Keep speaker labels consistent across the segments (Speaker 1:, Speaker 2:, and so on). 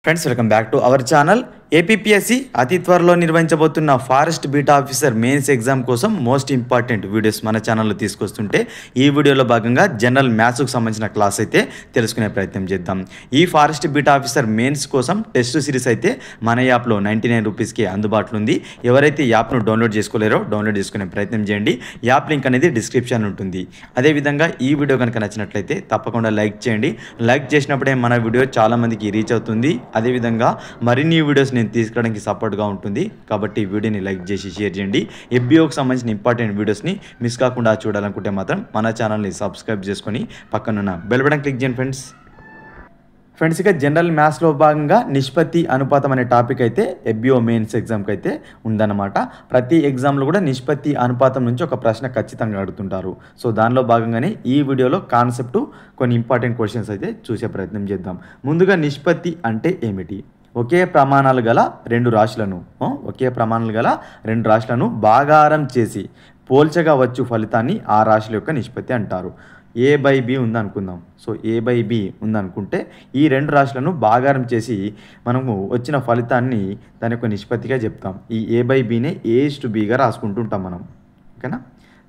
Speaker 1: Friends welcome back to our channel. APSC అతి త్వరలో నిర్వహించబోతున్న forest beat officer mains exam కోసం మోస్ట్ ఇంపార్టెంట్ వీడియోస్ మన ఛానల్లో తీసుకొస్తుంటే ఈ వీడియోలో భాగంగా జనరల్ మ్యాథ్స్కు సంబంధించిన క్లాస్ అయితే తెలుసుకునే ప్రయత్నం చేద్దాం. ఈ ఫారెస్ట్ బీటా ఆఫీసర్ మెయిన్స్ కోసం టెస్ట్ సిరీస్ అయితే మన యాప్లో 99 రూపీస్కి అందుబాటులో ఉంది. ఎవరైతే యాప్ను డౌన్లోడ్ చేసుకోలేరో డౌన్లోడ్ చేసుకునే ప్రయత్నం చేయండి. యాప్ లింక్ అనేది డిస్క్రిప్షన్ ఉంటుంది. అదేవిధంగా ఈ వీడియో కనుక నచ్చినట్లయితే తప్పకుండా లైక్ చేయండి. లైక్ చేసినప్పుడే మన వీడియో చాలామందికి రీచ్ అవుతుంది. అదేవిధంగా మరిన్ని వీడియోస్ నేను తీసుకురావడానికి సపోర్ట్గా ఉంటుంది. కాబట్టి ఈ వీడియోని లైక్ చేసి షేర్ చేయండి. ఎఫ్బిఓకి సంబంధించిన ఇంపార్టెంట్ వీడియోస్ని మిస్ కాకుండా చూడాలనుకుంటే మాత్రం మన ఛానల్ని సబ్స్క్రైబ్ చేసుకొని పక్కనున్న బెల్ బటన్ క్లిక్ చేయండి ఫ్రెండ్స్. ఇక జనరల్ మ్యాథ్స్లో భాగంగా నిష్పత్తి అనుపాతం అనే టాపిక్ అయితే ఎఫ్బిఓ మెయిన్స్ ఎగ్జామ్కి అయితే ఉందన్నమాట. ప్రతి ఎగ్జామ్లో కూడా నిష్పత్తి అనుపాతం నుంచి ఒక ప్రశ్న ఖచ్చితంగా అడుగుతుంటారు. సో దానిలో భాగంగానే ఈ వీడియోలో కాన్సెప్ట్ కొన్ని ఇంపార్టెంట్ క్వశ్చన్స్ అయితే చూసే ప్రయత్నం చేద్దాం. ముందుగా నిష్పత్తి అంటే ఏమిటి? ఒకే ప్రమాణాలు గల రెండు రాశులను భాగారం చేసి పోల్చగా వచ్చు ఫలితాన్ని ఆ రాశుల యొక్క నిష్పత్తి అంటారు. A/B ఉందనుకుందాం. సో A/B ఉందనుకుంటే ఈ రెండు రాశులను భాగారం చేసి మనము వచ్చిన ఫలితాన్ని దాని యొక్క నిష్పత్తిగా చెప్తాం. ఈ A/Bనే A/Bగా రాసుకుంటుంటాం మనం. ఓకేనా?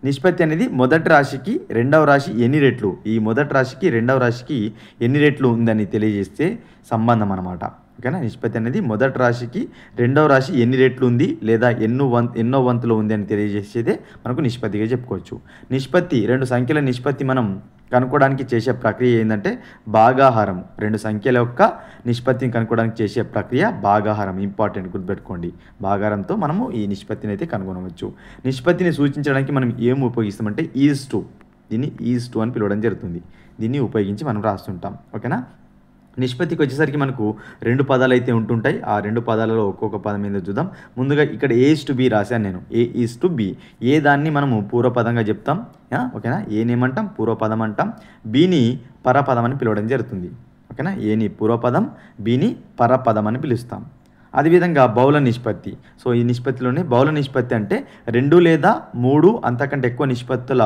Speaker 1: నిష్పత్తి అనేది మొదటి రాశికి రెండవ రాశి ఎన్ని రెట్లు, ఈ మొదటి రాశికి రెండవ రాశికి ఎన్ని రెట్లు ఉందని తెలియజేస్తే సంబంధం అన్నమాట. ఓకేనా? నిష్పత్తి అనేది మొదటి రాశికి రెండవ రాశి ఎన్ని రెట్లు ఉంది లేదా ఎన్నో వంతులో ఉంది అని తెలియజేసేదే మనకు నిష్పత్తిగా చెప్పుకోవచ్చు. నిష్పత్తి రెండు సంఖ్యల నిష్పత్తి మనం కనుక్కోవడానికి చేసే ప్రక్రియ ఏంటంటే భాగాహారం. రెండు సంఖ్యల యొక్క నిష్పత్తిని కనుక్కోవడానికి చేసే ప్రక్రియ భాగాహారం. ఇంపార్టెంట్, గుర్తుపెట్టుకోండి. భాగాహారంతో మనము ఈ నిష్పత్తిని అయితే కనుగొనవచ్చు. నిష్పత్తిని సూచించడానికి మనం ఏం ఉపయోగిస్తామంటే ఈజ్2. దీన్ని ఈజ్2 అని పిలవడం జరుగుతుంది. దీన్ని ఉపయోగించి మనం రాస్తుంటాం. ఓకేనా? నిష్పత్తికి వచ్చేసరికి మనకు రెండు పదాలు అయితే ఉంటుంటాయి. ఆ రెండు పదాలలో ఒక్కొక్క పదం ఏందో చూద్దాం. ముందుగా ఇక్కడ A/B రాశాను నేను. A/B. ఏ దాన్ని మనము పూర్వపదంగా చెప్తాం. ఓకేనా? ఏనేమంటాం? పూర్వపదం అంటాం. బిని పరపదం అని పిలవడం జరుగుతుంది. ఓకేనా? ఏని పూర్వపదం, బిని పరపదం అని పిలుస్తాం. అదేవిధంగా బహుళ నిష్పత్తి. సో ఈ నిష్పత్తిలోనే బహుళ నిష్పత్తి అంటే రెండు లేదా మూడు అంతకంటే ఎక్కువ నిష్పత్తుల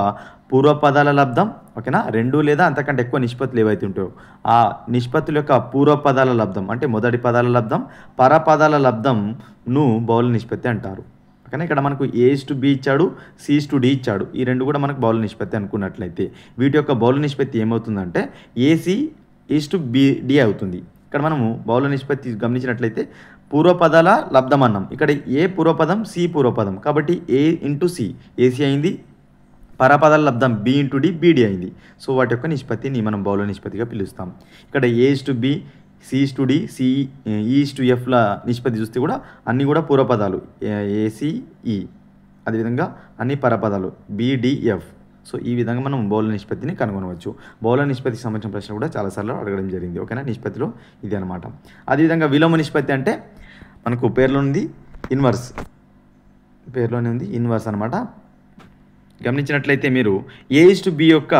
Speaker 1: పూర్వపదాల లబ్ధం. ఓకేనా? రెండు లేదా అంతకంటే ఎక్కువ నిష్పత్తులు ఏవైతే ఉంటాయో ఆ నిష్పత్తుల యొక్క పూర్వపదాల లబ్ధం అంటే మొదటి పదాల లబ్ధం, పరపదాల లబ్ధంను బహుళ నిష్పత్తి అంటారు. ఓకేనా? ఇక్కడ మనకు A/B ఇచ్చాడు, C/D ఇచ్చాడు. ఈ రెండు కూడా మనకు బహుళ నిష్పత్తి అనుకున్నట్లయితే వీటి యొక్క బహుళ నిష్పత్తి ఏమవుతుందంటే AC/BD అవుతుంది. ఇక్కడ మనము బహుళ నిష్పత్తి గమనించినట్లయితే పూర్వపదాల లబ్ధం అన్నాం. ఇక్కడ A పూర్వపదం, C పూర్వపదం. కాబట్టి A/C AC అయింది. పరపదాల లబ్ధం B/D BD అయింది. సో వాటి యొక్క నిష్పత్తిని మనం బహుళ నిష్పత్తిగా పిలుస్తాం. ఇక్కడ A/B, C/D, E/Fల నిష్పత్తి చూస్తే కూడా అన్నీ కూడా పూర్వపదాలు ACE. అదేవిధంగా అన్ని పరపదాలు BDF. సో ఈ విధంగా మనం బహుళ నిష్పత్తిని కనుగొనవచ్చు. బహుళ నిష్పత్తికి సంబంధించిన ప్రశ్న కూడా చాలాసార్లు అడగడం జరిగింది. ఓకేనా? నిష్పత్తిలో ఇది అనమాట. అదేవిధంగా విలోమ నిష్పత్తి అంటే మనకు పేర్లోనే ఉంది ఇన్వర్స్ అనమాట. గమనించినట్లయితే మీరు A/B యొక్క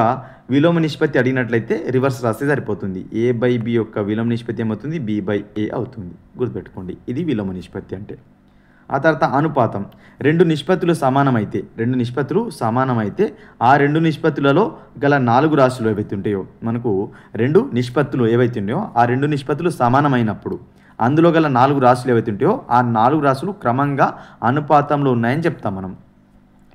Speaker 1: విలోమ నిష్పత్తి అడిగినట్లయితే రివర్స్ రాస్తే సరిపోతుంది. A/B యొక్క విలోమ నిష్పత్తి ఏమవుతుంది? B/A అవుతుంది. గుర్తుపెట్టుకోండి. ఇది విలోమ నిష్పత్తి అంటే. ఆ తర్వాత అనుపాతం. రెండు నిష్పత్తులు సమానమైతే ఆ రెండు నిష్పత్తులలో గల నాలుగు రాశులు ఏవైతే ఉంటాయో మనకు రెండు నిష్పత్తులు ఏవైతే ఉన్నాయో ఆ రెండు నిష్పత్తులు సమానమైనప్పుడు అందులో గల నాలుగు రాశులు ఏవైతే ఉంటాయో ఆ నాలుగు రాశులు క్రమంగా అనుపాతంలో ఉన్నాయని చెప్తాం మనం.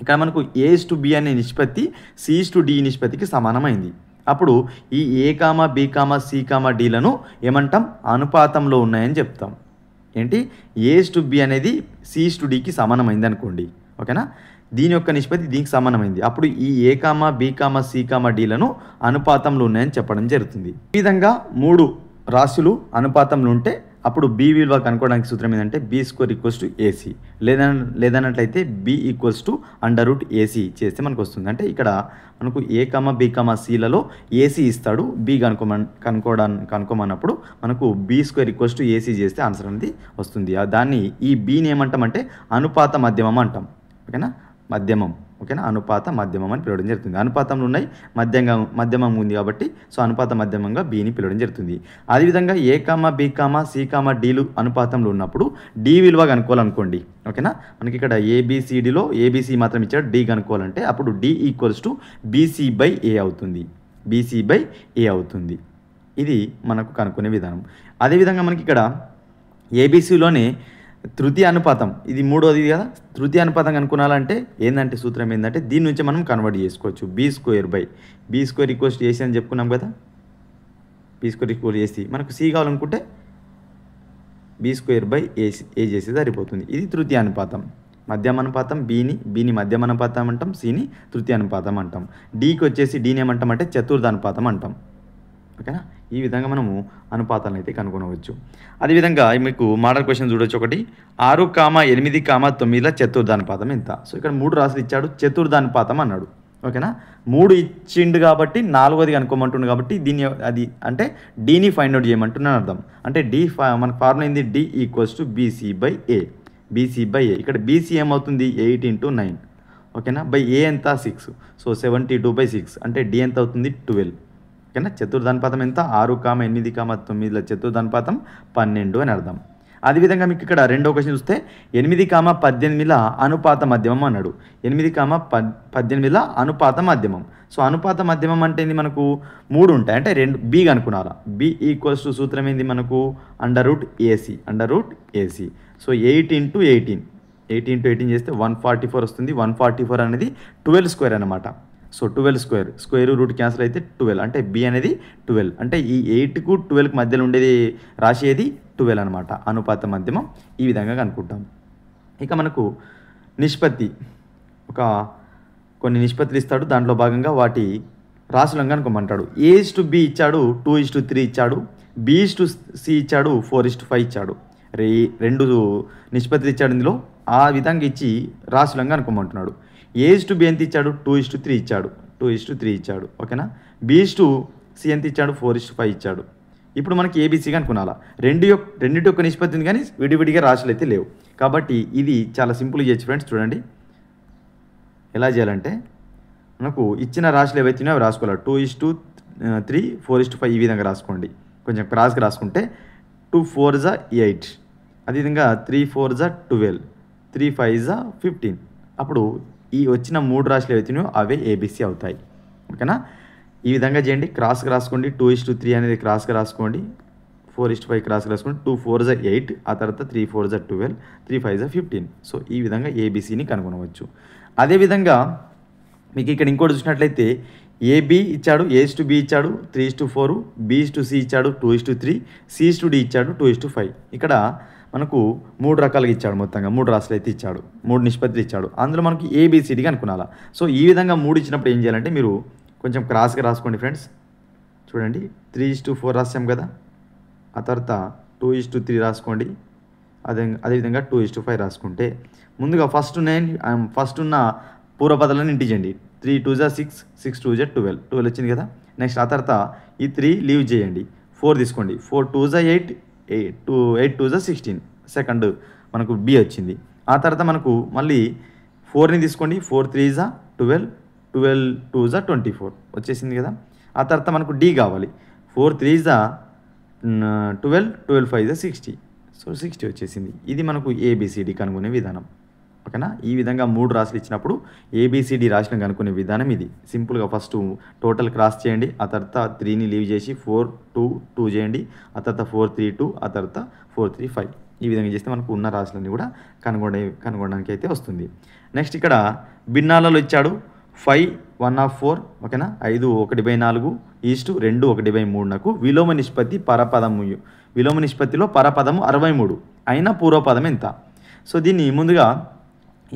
Speaker 1: ఇక్కడ మనకు A/B అనే నిష్పత్తి C/D నిష్పత్తికి సమానమైంది. అప్పుడు ఈ A,B,C,Dలను ఏమంటాం? అనుపాతంలో ఉన్నాయని చెప్తాం. ఏంటి? A/B అనేది C/Dకి సమానమైంది అనుకోండి. ఓకేనా? దీని యొక్క నిష్పత్తి దీనికి సమానమైంది. అప్పుడు ఈ A,B,C,Dలను అనుపాతంలో ఉన్నాయని చెప్పడం జరుగుతుంది. ఈ విధంగా మూడు రాశులు అనుపాతంలో ఉంటే అప్పుడు B విలువ కనుక్కోవడానికి సూత్రం ఏంటంటే B² = AC. లేదన్నట్లయితే B = √AC చేస్తే మనకు వస్తుంది. అంటే ఇక్కడ మనకు A,B,Cలలో AC ఇస్తాడు. B కనుక్కోమన్నప్పుడు మనకు B² = AC చేస్తే ఆన్సర్ అనేది వస్తుంది. దాన్ని ఈ Bని ఏమంటామంటే అనుపాత మధ్యమం అంటాం. ఓకేనా? మధ్యమం. ఓకేనా? అనుపాత మధ్యమం అని పిలవడం జరుగుతుంది. అనుపాతంలో ఉన్నాయి, మధ్యమం ఉంది కాబట్టి సో అనుపాత మధ్యమంగా Bని పిలవడం జరుగుతుంది. అదేవిధంగా A,B,C,Dలు అనుపాతంలో ఉన్నప్పుడు D విలువ కనుక్కోవాలనుకోండి. ఓకేనా? మనకి ఇక్కడ ABCDలో ABC మాత్రం ఇచ్చాడు. D కనుక్కోవాలంటే అప్పుడు D = BC/A అవుతుంది. BC/A అవుతుంది. ఇది మనకు కనుక్కునే విధానం. అదేవిధంగా మనకి ఇక్కడ ఏబీసీలోనే తృతీయ అనుపాతం, ఇది మూడోది కదా. తృతీయ అనుపాతం కనుక్కోవాలంటే ఏంటంటే సూత్రం ఏంటంటే దీని నుంచి మనం కన్వర్ట్ చేసుకోవచ్చు. బీ స్క్వేర్ ఈక్వల్స్ ఏసీ అని చెప్పుకున్నాం కదా. బీ స్క్వేర్ ఈక్వల్ ఏసీ, మనకు సి కావాలనుకుంటే బీ స్క్వేర్ బై ఏ చేసి సరిపోతుంది. ఇది తృతీయ అనుపాతం. మధ్యమ అనుపాతం బీని మధ్యమ అనుపాతం అంటాం, సిని తృతీయ అనుపాతం అంటాం. డీకి వచ్చేసి డీని ఏమంటాం అంటే చతుర్థ అనుపాతం అంటాం. ఓకేనా. ఈ విధంగా మనము అనుపాతాలను అయితే కనుగొనవచ్చు. అదేవిధంగా మీకు మోడల్ క్వశ్చన్ చూడొచ్చు. ఒకటి 6,8,9 చతుర్థానుపాతం ఎంత. సో ఇక్కడ 3 రాసులు ఇచ్చాడు, చతుర్థానుపాతం అన్నాడు. ఓకేనా. 3 ఇచ్చిండు కాబట్టి 4వది కనుక్కోమంటుండు కాబట్టి దీన్ని అది అంటే డీని ఫైండ్ అవుట్ చేయమంటున్నాను అర్థం. అంటే మన ఫార్ములా ఏంది, D equals to BC by A. ఇక్కడ బీసీ ఏమవుతుంది 8 × 9. ఓకేనా. బై ఏ ఎంత 6. సో 72/6 అంటే డి ఎంత అవుతుంది 12. ఓకేనా. చతుర్థానుపాతం ఎంత 6,8,9 చతుర్థానుపాతం 12 అని అర్థం. అదేవిధంగా మీకు ఇక్కడ రెండో క్వశ్చన్ చూస్తే 8,18 అనుపాత మధ్యమం అన్నాడు. 8,18 అనుపాత మధ్యమం. సో అనుపాత మధ్యమం అంటే ఏంది, మనకు 3 ఉంటాయి అంటే 2 బి కనుక్కున్నారా. బి ఈక్వల్స్ టు సూత్రం ఏంది మనకు √AC. సో 8 × 18 చేస్తే 144 వస్తుంది. 144 అనేది 12 స్క్వేర్ అనమాట. సో 12 స్క్వేర్ రూట్ క్యాన్సిల్ అయితే 12 అంటే బి అనేది 12 అంటే ఈ 8కు 12కి మధ్యలో ఉండేది రాసేది 12 అనమాట. అనుపాత మధ్యమం ఈ విధంగా కనుక్కుంటాం. ఇక మనకు నిష్పత్తి కొన్ని నిష్పత్తులు ఇస్తాడు, దాంట్లో భాగంగా వాటి రాసులను కనుక్కోమంటాడు. A/B ఇచ్చాడు, 2:3 ఇచ్చాడు, B/C ఇచ్చాడు, 4:5 ఇచ్చాడు. 2 నిష్పత్తులు ఇచ్చాడు ఇందులో. ఆ విధంగా ఇచ్చి రాసులను కనుక్కోమంటున్నాడు. A/B ఎంత ఇచ్చాడు 2:3 ఇచ్చాడు. ఓకేనా. B/C ఎంత ఇచ్చాడు 4:5 ఇచ్చాడు. ఇప్పుడు మనకి ఏబీసీ కనుక్కునాలా. రెండింటి యొక్క నిష్పత్తి ఉంది కానీ విడివిడిగా రాశులు అయితే లేవు. కాబట్టి ఇది చాలా సింపుల్ చేయొచ్చు ఫ్రెండ్స్. చూడండి ఎలా చేయాలంటే మనకు ఇచ్చిన రాశులు ఏవైతున్నాయో అవి రాసుకోవాలి. 2:3, 4:5 ఈ విధంగా రాసుకోండి. కొంచెం క్రాస్గా రాసుకుంటే 2 4 8, అదేవిధంగా 3 4 12, 3 5 15. అప్పుడు ఈ వచ్చిన 3 రాశులు ఏవైతున్నాయో అవే ఏబీసీ అవుతాయి. ఓకేనా. ఈ విధంగా చేయండి. క్రాస్గా రాసుకోండి. 2:3 అనేది క్రాస్గా రాసుకోండి. 4:5 క్రాస్గా రాసుకోండి. 2 4 8, ఆ తర్వాత 3 4 12, 3 5 15. సో ఈ విధంగా ఏబీసీని కనుగొనవచ్చు. అదేవిధంగా మీకు ఇక్కడ ఇంకోటి చూసినట్లయితే ఏబి ఇచ్చాడు, A/B ఇచ్చాడు 3:4, B/C ఇచ్చాడు 2:3, C/D ఇచ్చాడు 2:5. ఇక్కడ మనకు 3 రకాలుగా ఇచ్చాడు. మొత్తంగా 3 రాశులు అయితే ఇచ్చాడు, 3 నిష్పత్తులు ఇచ్చాడు. అందులో మనకి ABCD కనుక్కునాలా. సో ఈ విధంగా 3 ఇచ్చినప్పుడు ఏం చేయాలంటే మీరు కొంచెం క్రాస్గా రాసుకోండి ఫ్రెండ్స్. చూడండి 3:4 రాసాం కదా, ఆ తర్వాత 2:3 రాసుకోండి. అదేవిధంగా 2:5 రాసుకుంటే ముందుగా ఫస్ట్ ఉన్న పూర్వపదాలను ఇంటించండి. 3 2 6, 6 2 12 వచ్చింది కదా. నెక్స్ట్ ఆ తర్వాత ఈ 3 లీవ్ చేయండి, 4 తీసుకోండి. 4 2 8, 8 2 16. సెకండ్ మనకు బి వచ్చింది. ఆ తర్వాత మనకు మళ్ళీ 4ని తీసుకోండి. 4 3 12, 12 2 24 వచ్చేసింది కదా. ఆ తర్వాత మనకు డి కావాలి. 4 3 12, 12 5 60. సో 60 వచ్చేసింది. ఇది మనకు ఏబిసిడి కనుగొనే విధానం. ఓకేనా. ఈ విధంగా 3 రాశులు ఇచ్చినప్పుడు ఏబిసిడి రాశులను కనుక్కునే విధానం ఇది. సింపుల్గా ఫస్ట్ టోటల్ క్రాస్ చేయండి, ఆ తర్వాత 3ని లీవ్ చేసి 4 2 2 చేయండి, ఆ తర్వాత 4 3 2, ఆ తర్వాత 4 3 5. ఈ విధంగా చేస్తే మనకు ఉన్న రాశులన్నీ కూడా కనుగొనడానికి అయితే వస్తుంది. నెక్స్ట్ ఇక్కడ భిన్నాలలో ఇచ్చాడు 5 1/4. ఓకేనా. 5 1/4 ఈస్టు 2 1/3 విలోమ నిష్పత్తిలో పరపదము 63 అయినా పూర్వపదం ఎంత. సో దీన్ని ముందుగా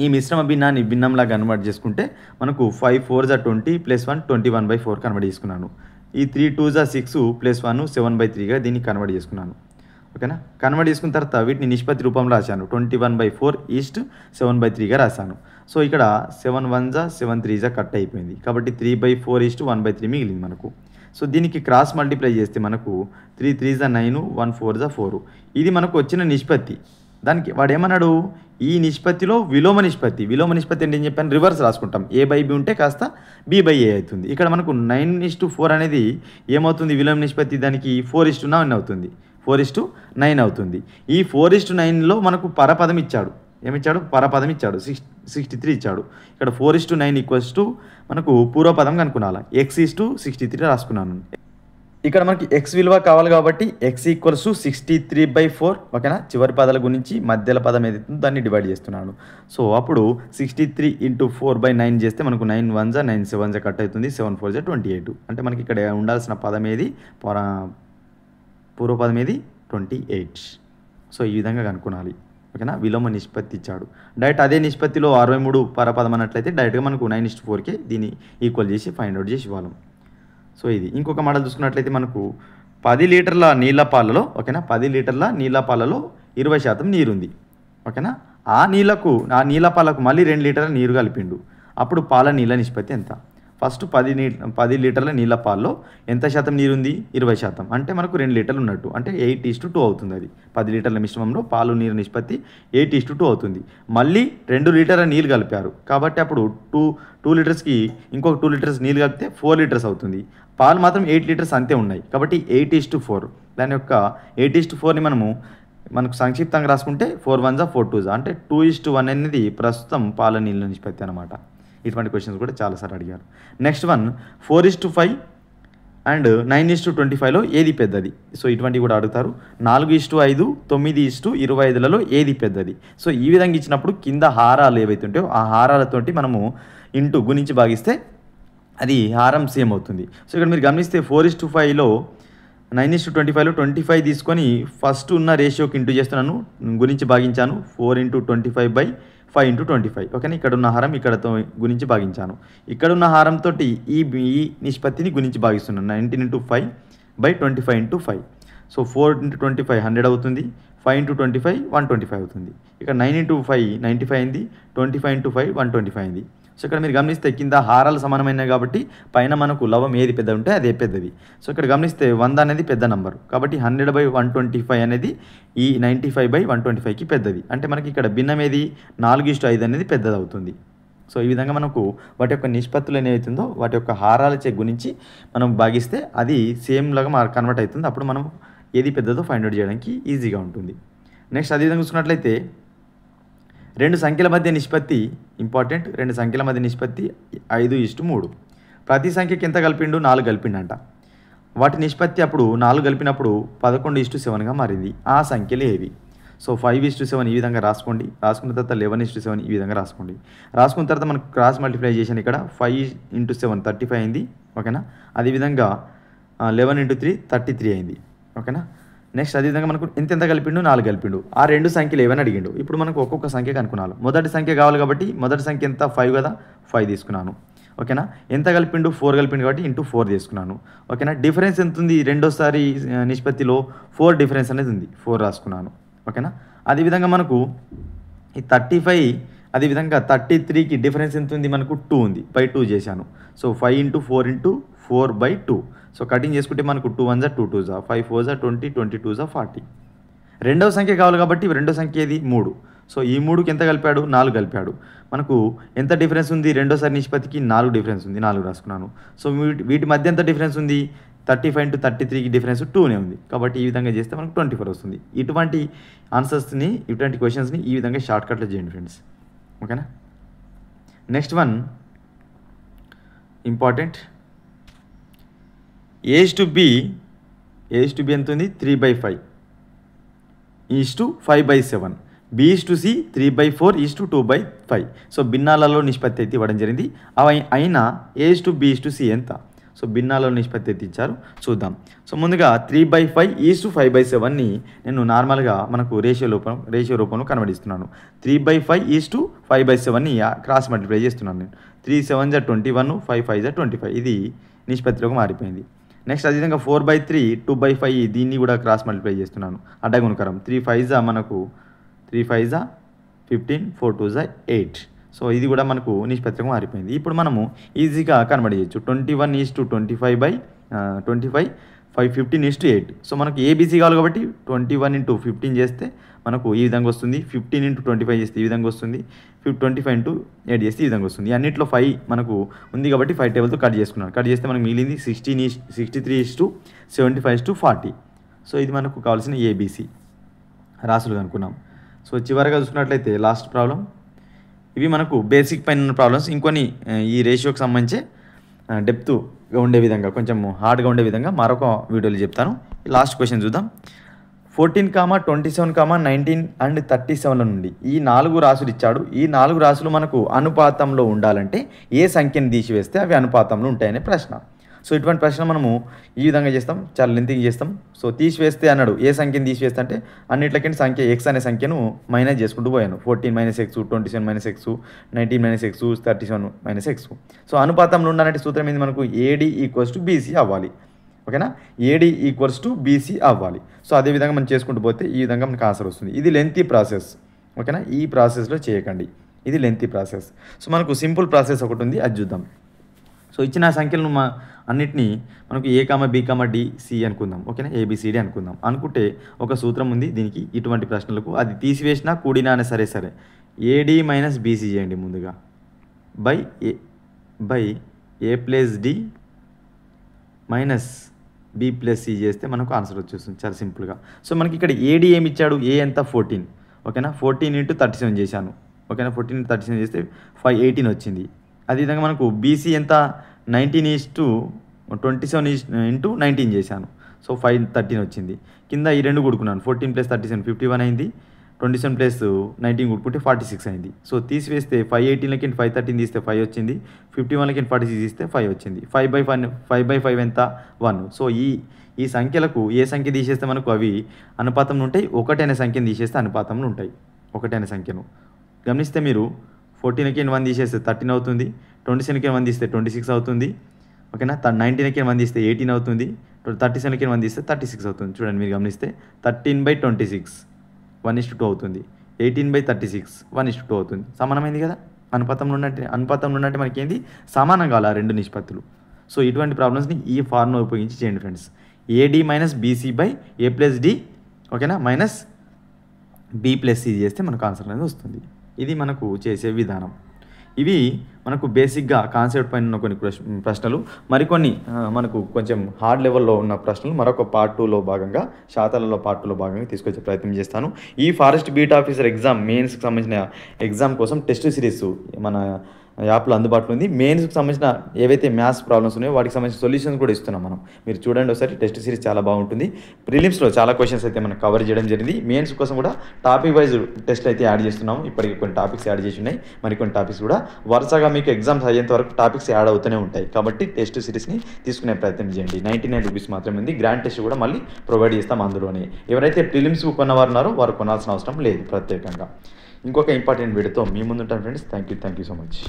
Speaker 1: ఈ మిశ్రమ భిన్నాన్ని భిన్నంలా కన్వర్ట్ చేసుకుంటే మనకు 5 4 20 + 1 21/4 కన్వర్ట్ చేసుకున్నాను. ఈ 3 2 6 + 1 7/3గా దీన్ని కన్వర్ట్ చేసుకున్నాను. ఓకేనా. కన్వర్ట్ చేసుకున్న తర్వాత వీటిని నిష్పత్తి రూపంలో రాశాను. 21/4 ఈస్ట్ 7/3గా రాశాను. సో ఇక్కడ 7 1 7 3 కట్ అయిపోయింది కాబట్టి 3/4 ఈస్ట్ 1/3 మిగిలింది మనకు. సో దీనికి క్రాస్ మల్టిప్లై చేస్తే మనకు 3 3 9, 1 4 4. ఇది మనకు వచ్చిన నిష్పత్తి. దానికి వాడు ఏమన్నాడు, ఈ నిష్పత్తిలో విలోమ నిష్పత్తి అంటే ఏం చెప్పాను, రివర్స్ రాసుకుంటాం. A/B ఉంటే కాస్త B/A అవుతుంది. ఇక్కడ మనకు 9:4 అనేది ఏమవుతుంది విలోమ నిష్పత్తి, దానికి 4:9 అవుతుంది. 4:9 అవుతుంది. ఈ 4:9లో మనకు పరపదం ఇచ్చాడు. ఏమిచ్చాడు, పరపదం ఇచ్చాడు. 63 ఇచ్చాడు. ఇక్కడ 4:9 ఈక్వల్స్ టు మనకు పూర్వపదం కనుక్కునాలి. X:63 రాసుకున్నాను. ఇక్కడ మనకి ఎక్స్ విలువ కావాలి కాబట్టి ఎక్స్ ఈక్వల్స్ 63/4 ఓకేనా. చివరి పదాల గురించి మధ్యల పదం ఏదైతుందో దాన్ని డివైడ్ చేస్తున్నాను. సో అప్పుడు 63 × 4/9 చేస్తే మనకు 9 1 జా 9 7 జా కట్ అవుతుంది, 7 4 జా 28. అంటే మనకి ఇక్కడ ఉండాల్సిన పదం ఏది, పూర్వపదం ఏది 28. సో ఈ విధంగా కనుక్కోవాలి ఓకేనా. విలోమ నిష్పత్తి ఇచ్చాడు, డైరెక్ట్ అదే నిష్పత్తిలో 63 పరపదం అన్నట్లయితే డైరెక్ట్గా మనకు 9:4కి దీన్ని ఈక్వల్ చేసి ఫైండ్ అవుట్ చేసి ఇవ్వాలి. సో ఇది ఇంకొక మోడల్ చూసుకున్నట్లయితే మనకు 10 లీటర్ల నీళ్ళ పాలలో ఓకేనా, 10 లీటర్ల నీళ్ళ పాలలో 20% నీరుంది ఓకేనా. ఆ నీళ్ళ పాలకు మళ్ళీ 2 లీటర్ల నీరు కలిపిండు. అప్పుడు పాల నీళ్ళ నిష్పత్తి ఎంత? ఫస్ట్ 10 లీటర్ల నీళ్ళ పాలలో ఎంత శాతం నీరుంది? 20%. అంటే మనకు 2 లీటర్లు ఉన్నట్టు, అంటే 8:2 అవుతుంది. అది 10 లీటర్ల మిశ్రమంలో పాలు నీరు నిష్పత్తి 8:2 అవుతుంది. మళ్ళీ 2 లీటర్ల నీళ్ళు కలిపారు కాబట్టి అప్పుడు 2 లీటర్స్కి ఇంకొక 2 లీటర్స్ నీళ్ళు కలిపితే 4 లీటర్స్ అవుతుంది. పాలు మాత్రం 8 లీటర్స్ అంతే ఉన్నాయి కాబట్టి 8:4. దాని యొక్క 8:4ని మనకు సంక్షిప్తంగా రాసుకుంటే 4 1 జా 4 2 జా అంటే 2:1 అనేది ప్రస్తుతం పాల నీళ్ళ నిష్పత్తి అనమాట. ఇటువంటి క్వశ్చన్స్ కూడా చాలాసార్లు అడిగారు. నెక్స్ట్ వన్ 4:5 అండ్ 9:25లో ఏది పెద్దది? సో ఇటువంటివి కూడా అడుగుతారు. 4:5 9:25లలో ఏది పెద్దది? సో ఈ విధంగా ఇచ్చినప్పుడు కింద హారాలు ఏవైతే ఉంటాయో ఆ హారాలతోటి మనము గుణించి భాగిస్తే అది హారం సేమ్ అవుతుంది. సో ఇక్కడ మీరు గమనిస్తే 4:5లో 9:25లో 25 తీసుకొని ఫస్ట్ ఉన్న రేషియోకి ఇంటూ చేస్తున్నాను, గురించి భాగించాను. 4 × 25/5 × 25 ఓకేనా. ఇక్కడ ఉన్న హారం ఇక్కడతో గురించి భాగించాను. ఇక్కడ ఉన్న హారంతో ఈ నిష్పత్తిని గురించి భాగిస్తున్నాను. 19 × 5/25 × 5. సో 4 × 25 100 అవుతుంది, 5 × 25 125 అవుతుంది. ఇక్కడ 9 × 5 95 అయింది, 25 × 5 125 అయింది. సో ఇక్కడ మీరు గమనిస్తే కింద హారాలు సమానమైనవి కాబట్టి పైన మనకు లవం ఏది పెద్ద ఉంటే అదే పెద్దది. సో ఇక్కడ గమనిస్తే 100 అనేది పెద్ద నంబర్ కాబట్టి 100/125 అనేది ఈ 95/125కి పెద్దది. అంటే మనకి ఇక్కడ భిన్నం ఏది 4:5 అనేది పెద్దది అవుతుంది. సో ఈ విధంగా మనకు వాటి యొక్క నిష్పత్తులు ఏవైతుందో వాటి యొక్క హారాలచే గురించి మనం భాగిస్తే అది సేమ్ లాగా కన్వర్ట్ అవుతుంది. అప్పుడు మనం ఏది పెద్దదో ఫైండ్ అవుట్ చేయడానికి ఈజీగా ఉంటుంది. నెక్స్ట్ అదేవిధంగా చూసుకున్నట్లయితే 2 సంఖ్యల మధ్య నిష్పత్తి ఇంపార్టెంట్. 2 సంఖ్యల మధ్య నిష్పత్తి 5:3. ప్రతి సంఖ్యకి ఎంత కలిపిండు? 4 కలిపిండంట. వాటి నిష్పత్తి అప్పుడు 4 కలిపినప్పుడు 11:7గా మారింది. ఆ సంఖ్యలు ఏవి? సో 5:7 ఈ విధంగా రాసుకోండి. రాసుకున్న తర్వాత 11:7 ఈ విధంగా రాసుకోండి. రాసుకున్న తర్వాత మనకు క్రాస్ మల్టిప్లైజేషన్ ఇక్కడ 5 × 7 35 అయింది ఓకేనా. అదేవిధంగా 11 × 3 33 అయింది ఓకేనా. నెక్స్ట్ అదేవిధంగా మనకు ఎంత కలిపిండు? 4 కలిపిండు. ఆ 2 సంఖ్యలు ఏవని అడిగిండు. ఇప్పుడు మనకు ఒక్కొక్క సంఖ్య కనుక్కున్నాను. మొదటి సంఖ్య కావాలి కాబట్టి మొదటి సంఖ్య ఎంత? 5 కదా, 5 తీసుకున్నాను ఓకేనా. ఎంత కలిపిండు? 4 కలిపిండు కాబట్టి × 4 తీసుకున్నాను ఓకేనా. డిఫరెన్స్ ఎంత ఉంది? రెండోసారి నిష్పత్తిలో 4 డిఫరెన్స్ అనేది ఉంది, 4 రాసుకున్నాను ఓకేనా. అదేవిధంగా మనకు ఈ 35 అదేవిధంగా 33కి డిఫరెన్స్ ఎంత ఉంది? మనకు 2 ఉంది, 2 చేశాను. సో 5 × 4 × 4/2. సో కటింగ్ చేసుకుంటే మనకు 2 1 జా 2 2 జా 5 4 జా 20 22 జా 40. రెండవ సంఖ్య కావాలి కాబట్టి రెండో సంఖ్య ఏది? 3. సో ఈ 3కి ఎంత కలిపాడు? 4 కలిపాడు. మనకు ఎంత డిఫరెన్స్ ఉంది? రెండోసారి నిష్పత్తికి 4 డిఫరెన్స్ ఉంది, 4 రాసుకున్నాను. సో వీటి మధ్య ఎంత డిఫరెన్స్ ఉంది? 35 × 33కి డిఫరెన్స్ 2నే ఉంది కాబట్టి ఈ విధంగా చేస్తే మనకు 24 వస్తుంది. ఇటువంటి ఆన్సర్స్ని ఇటువంటి క్వశ్చన్స్ని ఈ విధంగా షార్ట్కట్లో చేయండి ఫ్రెండ్స్ ఓకేనా. Next one important. A:B ఎంత ఉంది? 3/5 5/7. B:C 3/4 2/5. సో భిన్నాలలో నిష్పత్తి అయితే ఇవ్వడం జరిగింది. అయినా A:B:C ఎంత? సో భిన్నాలలో నిష్పత్తి అయితే ఇచ్చారు, చూద్దాం. సో ముందుగా 3/5 5/7ని నేను నార్మల్గా మనకు రేషియో రూపంలో కనబడిస్తున్నాను. 3/5 5/7ని క్రాస్ మల్టిప్లై చేస్తున్నాను నేను. 3 7 జా 21, 5 5 జా 25. ఇది నిష్పత్తిలోకి మారిపోయింది. నెక్స్ట్ అదేవిధంగా 4/3 2/5 దీన్ని కూడా క్రాస్ మల్టిప్లై చేస్తున్నాను, అడ్డగుణకరం. 3 5 జా మనకు 3 5 జా 15, 4 2 జా 8. సో ఇది కూడా మనకు నిష్పత్తిగా మారిపోయింది. ఇప్పుడు మనము ఈజీగా కన్వర్ట్ చేయొచ్చు. 21:25 5 15:8. సో మనకు ఏబీసీ కావాలి కాబట్టి 21 × 15 చేస్తే మనకు ఈ విధంగా వస్తుంది. 15 × 25 చేస్తే ఈ విధంగా వస్తుంది. 25 × 8 చేస్తే ఈ విధంగా వస్తుంది. అన్నింటిలో 5 మనకు ఉంది కాబట్టి 5 టేబుల్తో కట్ చేసుకున్నాను. కట్ చేస్తే మనకు మిగిలింది 63:75:40. సో ఇది మనకు కావాల్సిన ఏబీసీ రాసులు కనుక్కున్నాం. సో చివరిగా చూసుకున్నట్లయితే లాస్ట్ ప్రాబ్లం. ఇవి మనకు బేసిక్ పైన ఉన్న ప్రాబ్లమ్స్. ఇంకొన్ని ఈ రేషియోకి సంబంధించి డెప్త్గా ఉండే విధంగా కొంచెం హార్డ్గా ఉండే విధంగా మరొక వీడియోలో చెప్తాను. లాస్ట్ క్వశ్చన్ చూద్దాం. 14, 27, 19 అండ్ 37 నుండి ఈ 4 రాశులు ఇచ్చాడు. ఈ 4 రాశులు మనకు అనుపాతంలో ఉండాలంటే ఏ సంఖ్యను తీసివేస్తే అవి అనుపాతంలో ఉంటాయనే ప్రశ్న. సో ఇటువంటి ప్రశ్న మనము ఈ విధంగా చేస్తాం, చాలా లెంతీగా చేస్తాం. సో తీసివేస్తే అన్నాడు, ఏ సంఖ్యను తీసివేస్తే అంటే అన్నిట్లకి సంఖ్య ఎక్స్ అనే సంఖ్యను మైనస్ చేసుకుంటూ పోయాను. 14 - x, 27 - x, 19 - x, 37 - x. So అనుపాతంలో ఉండాలంటే సూత్రం ఏంది మనకు? AD = BC అవ్వాలి. ఓకేనా? AD = BC అవ్వాలి. సో అదేవిధంగా మనం చేసుకుంటూ పోతే ఈ విధంగా మనకు ఆన్సర్ వస్తుంది. ఇది లెంతీ ప్రాసెస్. ఓకేనా? ఈ ప్రాసెస్లో చేయకండి, ఇది లెంతీ ప్రాసెస్. సో మనకు సింపుల్ ప్రాసెస్ ఒకటి ఉంది, అది చూద్దాం. సో ఇచ్చిన సంఖ్యలను అన్నిటినీ మనకు A, B, D, C అనుకుందాం. ఓకేనా? ABCD అనుకుందాం. అనుకుంటే ఒక సూత్రం ఉంది దీనికి, ఇటువంటి ప్రశ్నలకు. అది తీసివేసినా కూడినా అనే సరే AD - BC చేయండి ముందుగా, by A + D - B + C చేస్తే మనకు ఆన్సర్ వచ్చేస్తుంది చాలా సింపుల్గా. సో మనకి ఇక్కడ AD ఏమి ఇచ్చాడు? A ఎంత? 14. ఓకేనా? 14 × 37 చేశాను. ఓకేనా? 14 × 37 చేస్తే 18 వచ్చింది. అదేవిధంగా మనకు BC ఎంత? 19:27 × 19 చేశాను. సో 513 వచ్చింది. కింద ఈ 2 కూడుకున్నాను, 14 + 37 51 అయింది, 27 + 19 కూడుకుంటే 46 అయింది. సో తీసివేస్తే 518 513 తీస్తే 5 వచ్చింది, 51 46 తీస్తే 5 వచ్చింది. 5/5 ఎంత? 1. సో ఈ సంఖ్యలకు ఏ సంఖ్య తీసేస్తే మనకు అవి అనుపాతంలో ఉంటాయి, 1 అనే సంఖ్యను తీసేస్తే అనుపాతంలో ఉంటాయి. 1 అనే సంఖ్యను గమనిస్తే మీరు 14కి 1 తీసేస్తే 13 అవుతుంది, 27కి 1 తీస్తే 26 అవుతుంది. ఓకేనా? 19కి 1 తీస్తే 18 అవుతుంది, 37కి 1 తీస్తే 36 అవుతుంది. చూడండి మీరు గమనిస్తే 13/26 1:2 అవుతుంది, 18/36 1:2 అవుతుంది. సమానమైంది కదా? అనుపాతంలో ఉన్నట్టు మనకి ఏంది? సమానం కావాలి ఆ 2 నిష్పత్తులు. సో ఇటువంటి ప్రాబ్లమ్స్ని ఈ ఫార్ములా ఉపయోగించి చేయండి friends. AD - BC / A + D, ఓకేనా, -B + C చేస్తే మనకు ఆన్సర్ అనేది వస్తుంది. ఇది మనకు చేసే విధానం. ఇవి మనకు బేసిక్గా కాన్సెప్ట్ పైన ఉన్న కొన్ని ప్రశ్నలు. మరికొన్ని మనకు కొంచెం హార్డ్ లెవెల్లో ఉన్న ప్రశ్నలు మరొక పార్ట్ 2లో భాగంగా, శాతాలలో పార్ట్ 2లో భాగంగా తీసుకొచ్చే ప్రయత్నం చేస్తాను. ఈ ఫారెస్ట్ బీట్ ఆఫీసర్ ఎగ్జామ్ మెయిన్స్కి సంబంధించిన ఎగ్జామ్ కోసం టెస్ట్ సిరీస్ మన యాప్లో అందుబాటులో ఉంది. మెయిన్స్కి సంబంధించిన ఏవైతే మ్యాథ్స్ ప్రాబ్లమ్స్ ఉన్నాయో వాటికి సంబంధించిన సొల్యూషన్స్ కూడా ఇస్తున్నాం మనం. మీరు చూడండి ఒకసారి, టెస్ట్ సిరీస్ చాలా బాగుంటుంది. ప్రిలిమ్స్లో చాలా క్వశ్చన్స్ అయితే మనం కవర్ చేయడం జరిగింది. మెయిన్స్ కోసం కూడా టాపిక్ వైజ్ టెస్ట్ అయితే యాడ్ చేస్తున్నాము. ఇప్పటికి కొన్ని టాపిక్స్ యాడ్ చేసి ఉన్నాయి, మరికొన్ని టాపిక్స్ కూడా వరుసగా మీకు ఎగ్జామ్స్ అయ్యేంత వరకు టాపిక్స్ యాడ్ అవుతూనే ఉంటాయి. కాబట్టి టెస్ట్ సిరీస్ని తీసుకునే ప్రయత్నం చేయండి. 99 రూపీస్ మాత్రమే ఉంది. గ్రాండ్ టెస్ట్ కూడా మళ్ళీ ప్రొవైడ్ చేస్తాం అందులోనే. ఎవరైతే ప్రిలిమ్స్ కొన్నవారు ఉన్నారో వారు కొనాల్సిన అవసరం లేదు ప్రత్యేకంగా. ఇంకొక ఇంపార్టెంట్ వీడియోతో మీ ముందు ఉంటాను friends. Thank you so much.